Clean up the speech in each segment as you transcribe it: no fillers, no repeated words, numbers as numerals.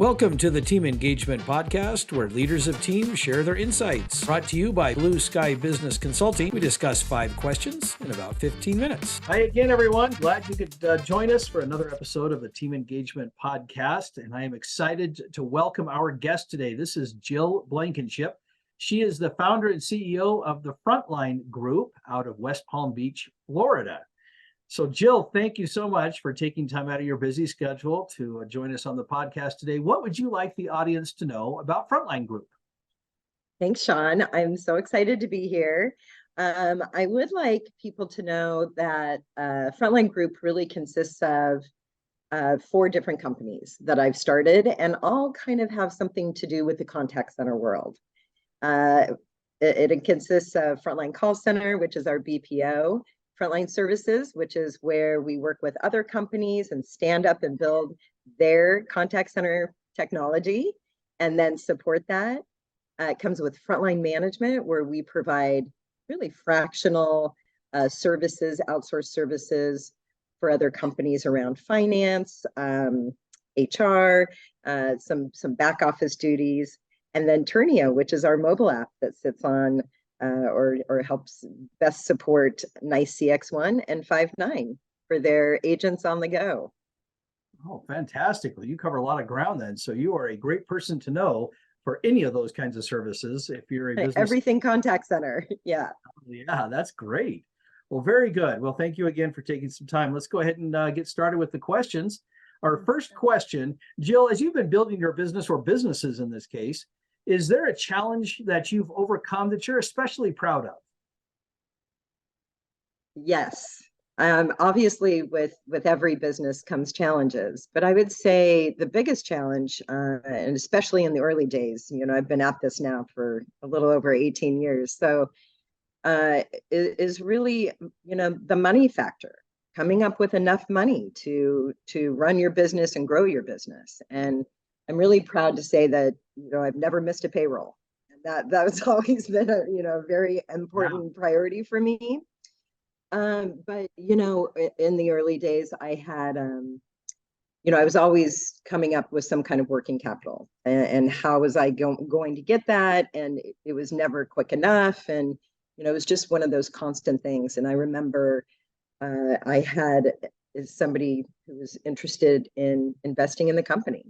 Welcome to the Team Engagement Podcast, where leaders of teams share their insights. Brought to you by Blue Sky Business Consulting. We discuss 5 questions in about 15 minutes. Hi again, everyone. Glad you could join us for another episode of the Team Engagement Podcast. And I am excited to welcome our guest today. This is Jill Blankenship. She is the founder and CEO of the Frontline Group out of West Palm Beach, Florida. So Jill, thank you so much for taking time out of your busy schedule to join us on the podcast today. What would you like the audience to know about Frontline Group? Thanks, Sean. I'm so excited to be here. I would like people to know that Frontline Group really consists of 4 different companies that I've started, and all kind of have something to do with the contact center world. It consists of Frontline Call Center, which is our BPO, Frontline Services, which is where we work with other companies and stand up and build their contact center technology and then support that. It comes with Frontline Management, where we provide really fractional services, outsourced services for other companies around finance, HR, some back office duties. And then Ternio, which is our mobile app that sits on or helps best support NICE CX1 and Five9 for their agents on the go. Oh, fantastic. Well, you cover a lot of ground then. So you are a great person to know for any of those kinds of services if you're a business. Everything contact center. Yeah. Yeah, that's great. Well, very good. Well, thank you again for taking some time. Let's go ahead and get started with the questions. Our first question, Jill, as you've been building your business or businesses in this case, is there a challenge that you've overcome that you're especially proud of? Yes. Obviously, with every business comes challenges, but I would say the biggest challenge, and especially in the early days, I've been at this now for a little over 18 years. So is really, the money factor, coming up with enough money to run your business and grow your business. And I'm really proud to say that, I've never missed a payroll. And that's always been a very important priority for me. But, in the early days, I had, I was always coming up with some kind of working capital, and how was I going to get that? And it was never quick enough. And, it was just one of those constant things. And I remember I had somebody who was interested in investing in the company.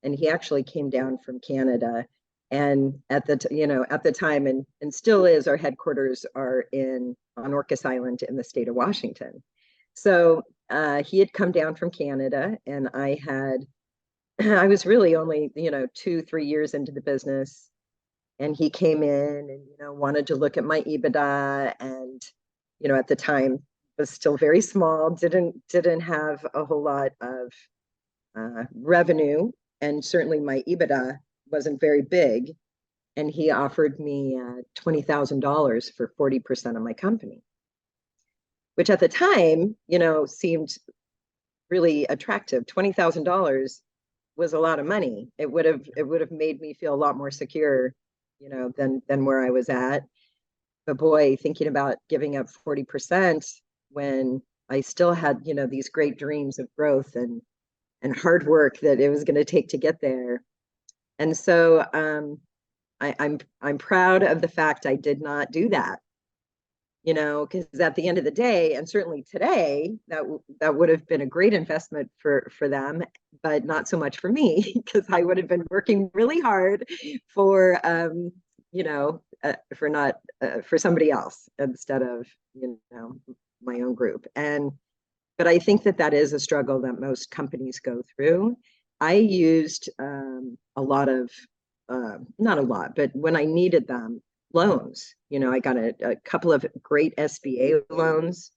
And he actually came down from Canada, and at the time, and still is, our headquarters are on Orcas Island in the state of Washington. So he had come down from Canada, and I was really only 2-3 years into the business, and he came in and wanted to look at my EBITDA, and at the time was still very small, didn't have a whole lot of revenue. And certainly my EBITDA wasn't very big. And he offered me $20,000 for 40% of my company, which at the time, seemed really attractive. $20,000 was a lot of money. It would have made me feel a lot more secure, than where I was at. But boy, thinking about giving up 40% when I still had, these great dreams of growth and hard work that it was going to take to get there. And so I'm proud of the fact I did not do that, because at the end of the day, and certainly today, that would have been a great investment for them, but not so much for me, because I would have been working really hard for for somebody else instead of my own group. But I think that is a struggle that most companies go through. I used a lot of, not a lot, but when I needed them, loans. I got a couple of great SBA loans,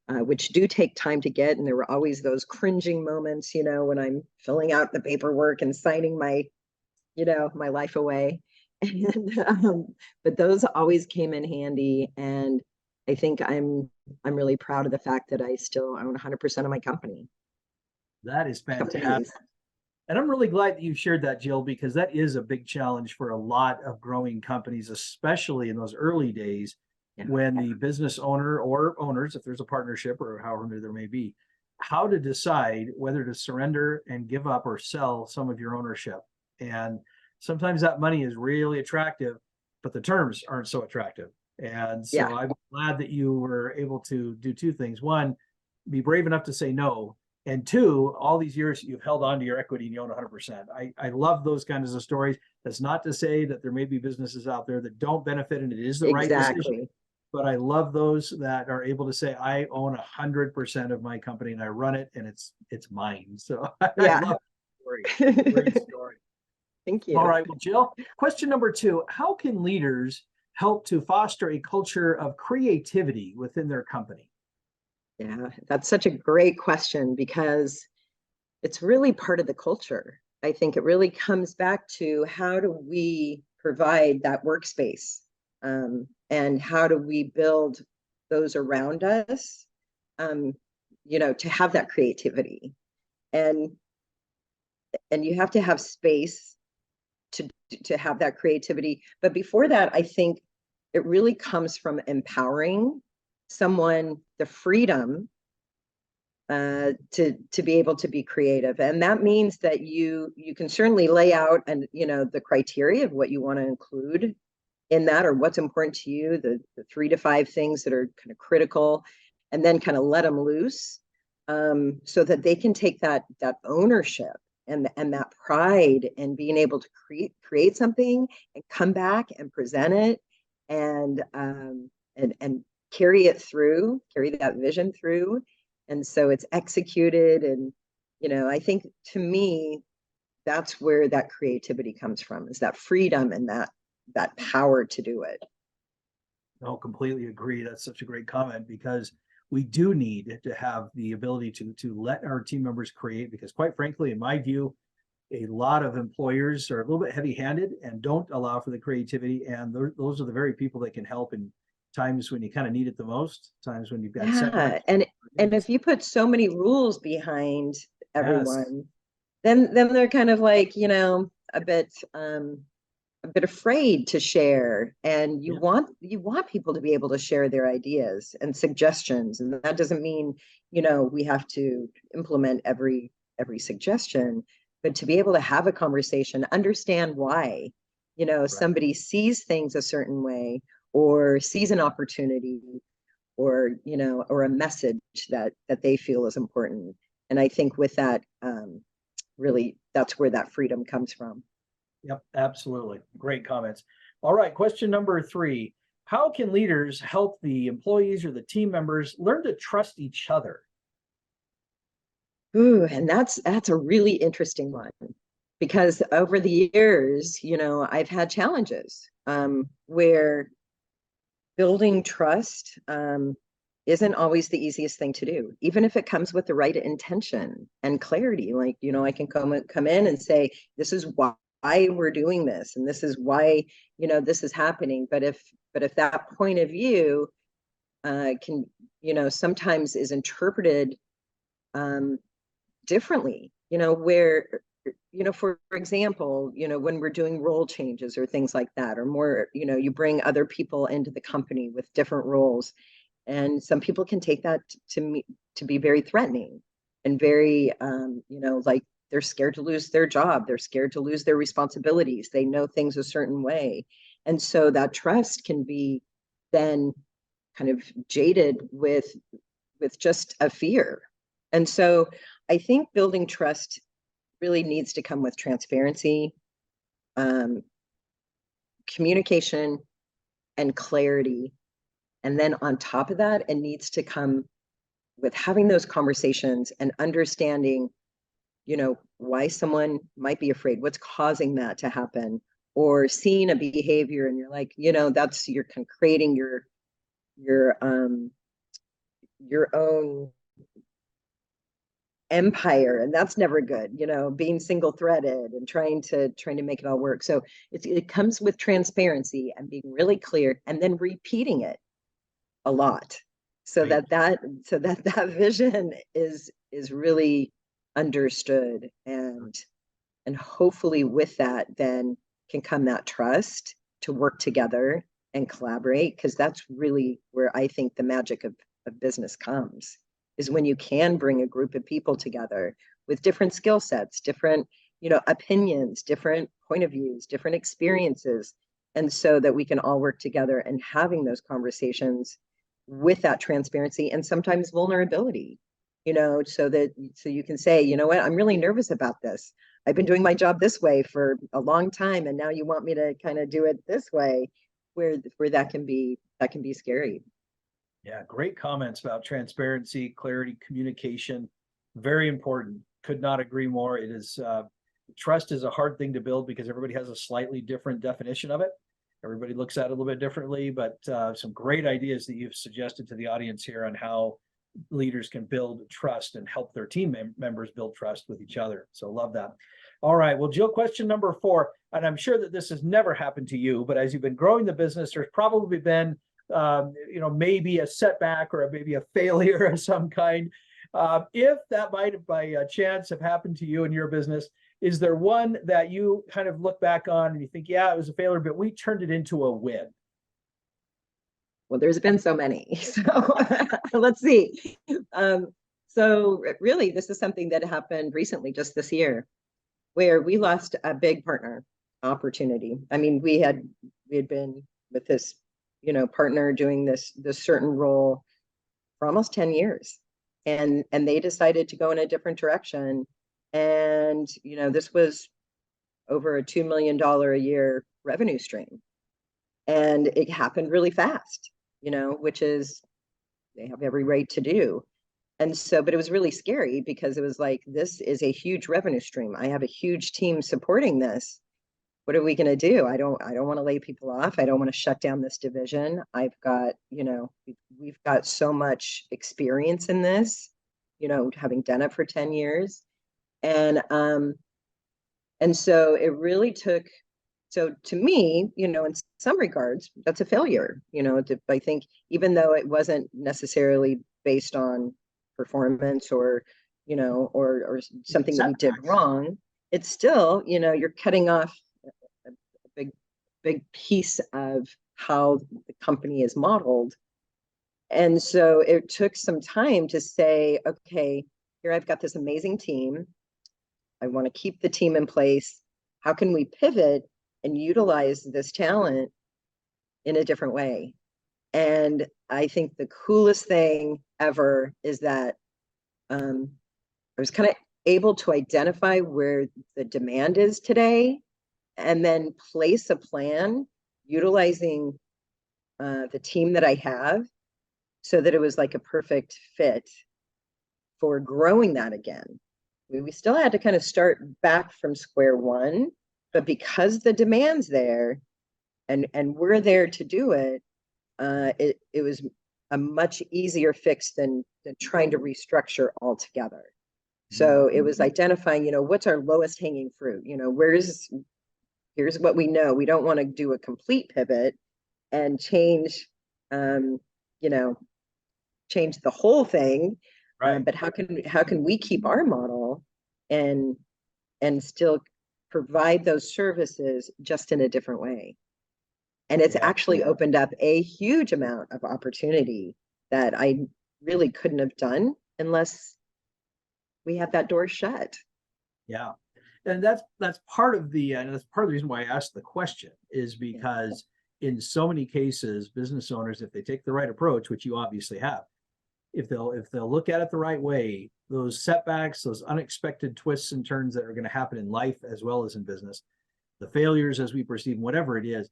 which do take time to get. And there were always those cringing moments, when I'm filling out the paperwork and signing my life away. But those always came in handy. And I think I'm really proud of the fact that I still own 100% of my company. That is fantastic. And I'm really glad that you shared that, Jill, because that is a big challenge for a lot of growing companies, especially in those early days when the business owner or owners, if there's a partnership or however many there may be, how to decide whether to surrender and give up or sell some of your ownership. And sometimes that money is really attractive, but the terms aren't so attractive. And so Yeah. I'm glad that you were able to do two things. One, be brave enough to say no. And two, all these years you've held on to your equity and you own 100%. I love those kinds of stories. That's not to say that there may be businesses out there that don't benefit and it is the right decision. Exactly. But I love those that are able to say, I own 100% of my company and I run it and it's mine. So I Yeah. love that story. Great story. Thank you. All right. Well, Jill, question number 2, how can leaders help to foster a culture of creativity within their company? Yeah, that's such a great question because it's really part of the culture. I think it really comes back to how do we provide that workspace, and how do we build those around us, um, to have that creativity, and you have to have space to have that creativity. But before that, I think it really comes from empowering someone the freedom to be able to be creative. And that means that you can certainly lay out and the criteria of what you want to include in that, or what's important to you, the 3 to 5 things that are kind of critical, and then kind of let them loose, so that they can take that ownership and that pride and being able to create something and come back and present it, and carry that vision through. And so it's executed. And I think, to me, that's where that creativity comes from, is that freedom and that power to do it. No, completely agree. That's such a great comment, because we do need to have the ability to let our team members create, because quite frankly, in my view, a lot of employers are a little bit heavy-handed and don't allow for the creativity. And those are the very people that can help in times when you kind of need it the most, times when you've got setbacks. And if you put so many rules behind Yes. everyone, then they're kind of like, a bit afraid to share. And you want people to be able to share their ideas and suggestions. And that doesn't mean, we have to implement every suggestion, but to be able to have a conversation, understand why, somebody sees things a certain way, or sees an opportunity, or or a message that they feel is important. And I think with that, really, that's where that freedom comes from. Yep, absolutely. Great comments. All right, question number 3. How can leaders help the employees or the team members learn to trust each other? Ooh, and that's a really interesting one, because over the years, I've had challenges, where building trust, isn't always the easiest thing to do, even if it comes with the right intention and clarity. Like, I can come in and say, this is why we're doing this, and this is why, this is happening. But if that point of view, can, sometimes is interpreted, differently, where, for example, when we're doing role changes or things like that, or more, you bring other people into the company with different roles, and some people can take that to be very threatening, and very, like they're scared to lose their job, they're scared to lose their responsibilities, they know things a certain way. And so that trust can be then kind of jaded with just a fear. And so I think building trust really needs to come with transparency, um, communication, and clarity. And then on top of that, it needs to come with having those conversations and understanding, why someone might be afraid, what's causing that to happen, or seeing a behavior and you're like, that's, you're kind of creating your own empire, and that's never good, being single threaded and trying to make it all work. So it comes with transparency and being really clear, and then repeating it a lot, so Right. that vision is really understood, and hopefully with that then can come that trust to work together and collaborate, because that's really where I think the magic of business comes. is when you can bring a group of people together with different skill sets, different, opinions, different point of views, different experiences. And so that we can all work together and having those conversations with that transparency and sometimes vulnerability, so you can say, you know what, I'm really nervous about this. I've been doing my job this way for a long time, and now you want me to kind of do it this way, where that can be scary. Yeah, great comments about transparency, clarity, communication. Very important. Could not agree more. It is trust is a hard thing to build because everybody has a slightly different definition of it. Everybody looks at it a little bit differently, but some great ideas that you've suggested to the audience here on how leaders can build trust and help their team members build trust with each other. So love that. All right. Well, Jill, question number 4, and I'm sure that this has never happened to you, but as you've been growing the business, there's probably been, maybe a setback or maybe a failure of some kind. If that might have by chance have happened to you in your business, is there one that you kind of look back on and you think, yeah, it was a failure, but we turned it into a win? Well, there's been so many. So let's see. So really, this is something that happened recently, just this year, where we lost a big partner opportunity. I mean, we had been with this, partner doing this certain role for almost 10 years. And they decided to go in a different direction. And, this was over a $2 million a year revenue stream. And it happened really fast, which is they have every right to do. And so, but it was really scary because it was like, this is a huge revenue stream. I have a huge team supporting this. What are we going to do? I don't want to lay people off. I don't want to shut down this division. I've got, we've got so much experience in this, having done it for 10 years. And so it really took, so to me, in some regards, that's a failure. I think even though it wasn't necessarily based on performance or, or something that we did wrong, it's still, you're cutting off a big piece of how the company is modeled. And so it took some time to say, okay, here I've got this amazing team. I want to keep the team in place. How can we pivot and utilize this talent in a different way? And I think the coolest thing ever is that I was kind of able to identify where the demand is today and then place a plan utilizing the team that I have so that it was like a perfect fit for growing that again. We still had to kind of start back from square one, but because the demand's there and we're there to do it, it was a much easier fix than trying to restructure altogether. So it was identifying, what's our lowest hanging fruit? Here's what we know. We don't want to do a complete pivot and change, change the whole thing. Right. But how can we keep our model and still provide those services just in a different way? And it's actually opened up a huge amount of opportunity that I really couldn't have done unless we had that door shut. Yeah. And that's part of the reason why I asked the question, is because in so many cases, business owners, if they take the right approach, which you obviously have, if they'll look at it the right way, those setbacks, those unexpected twists and turns that are going to happen in life as well as in business, the failures as we perceive, whatever it is,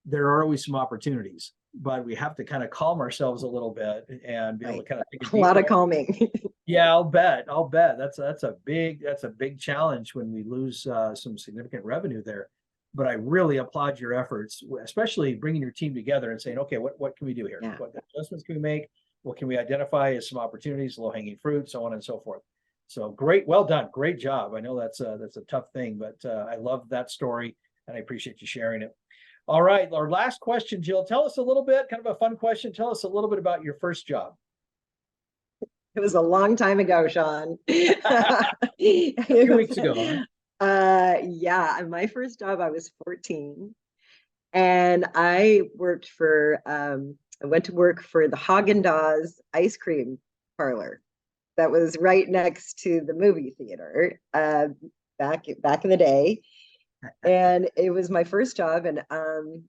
there are always some opportunities, but we have to kind of calm ourselves a little bit and be able to kind of take a lot of calming. Yeah, I'll bet. That's a big challenge when we lose some significant revenue there. But I really applaud your efforts, especially bringing your team together and saying, okay, what can we do here? Yeah. What adjustments can we make? What can we identify as some opportunities, low-hanging fruit, so on and so forth. So great, well done, great job. I know that's a tough thing, but I love that story and I appreciate you sharing it. All right, our last question, Jill. Tell us a little bit, kind of a fun question. Tell us a little bit about your first job. It was a long time ago, Sean. A few weeks ago. Huh? Yeah, my first job, I was 14, and I worked for. I went to work for the Haagen-Dazs ice cream parlor. that was right next to the movie theater back in the day. And it was my first job. And I'll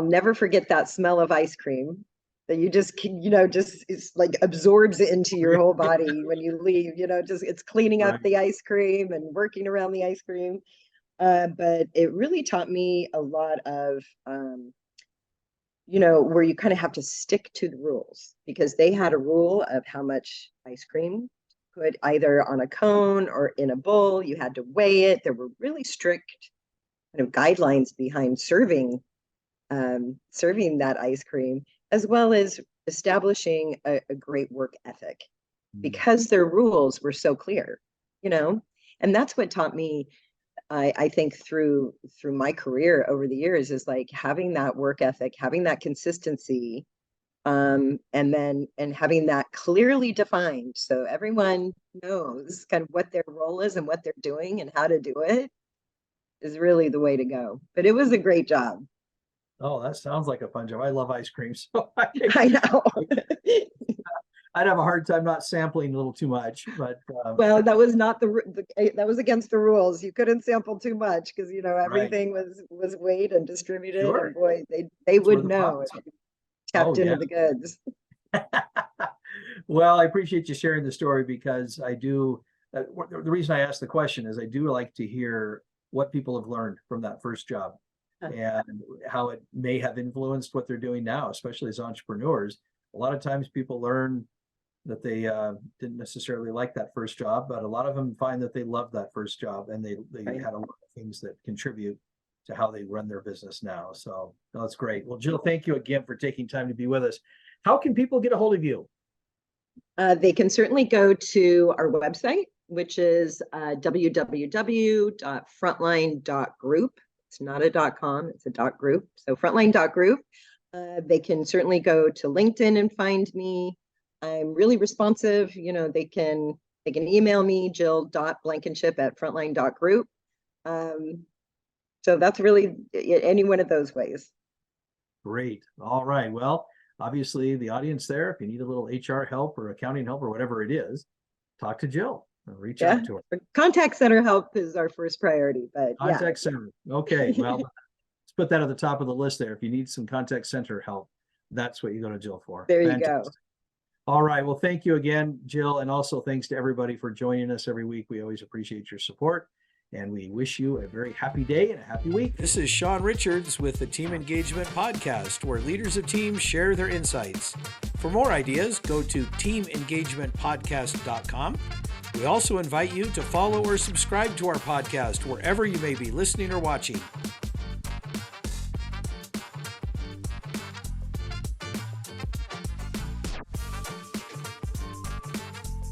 never forget that smell of ice cream that you just, just it's like absorbs it into your whole body when you leave, just it's cleaning up the ice cream and working around the ice cream. But it really taught me a lot of, where you kind of have to stick to the rules, because they had a rule of how much ice cream put either on a cone or in a bowl. You had to weigh it. There were really strict kind of guidelines behind serving that ice cream, as well as establishing a great work ethic, because their rules were so clear, and that's what taught me, I think through my career over the years, is like having that work ethic, having that consistency, and having that clearly defined, so everyone knows kind of what their role is and what they're doing and how to do it, is really the way to go. But it was a great job. Oh, that sounds like a fun job. I love ice cream, so I know. I'd have a hard time not sampling a little too much, but well, that was not that was against the rules. You couldn't sample too much, because everything was weighed and distributed. Sure. And boy, they would know if you tapped into the goods. Well, I appreciate you sharing the story, because I do. The reason I asked the question is I do like to hear what people have learned from that first job, and how it may have influenced what they're doing now, especially as entrepreneurs. A lot of times people learn that they didn't necessarily like that first job, but a lot of them find that they love that first job, and they had a lot of things that contribute to how they run their business now. So that's great. Well, Jill, thank you again for taking time to be with us. How can people get a hold of you? They can certainly go to our website, which is www.frontline.group. It's not a .com, it's a .group. So frontline.group. They can certainly go to LinkedIn and find me. I'm really responsive. They can email me, jill.blankenship@frontline.group. So that's really any one of those ways. Great. All right. Well, obviously the audience there, if you need a little HR help or accounting help or whatever it is, talk to Jill. Reach out to her. Contact center help is our first priority, but contact center. Okay. Well, let's put that at the top of the list there. If you need some contact center help, that's what you go to Jill for. There you go. All right. Well, thank you again, Jill. And also thanks to everybody for joining us every week. We always appreciate your support, and we wish you a very happy day and a happy week. This is Sean Richards with the Team Engagement Podcast, where leaders of teams share their insights. For more ideas, go to teamengagementpodcast.com. We also invite you to follow or subscribe to our podcast wherever you may be listening or watching.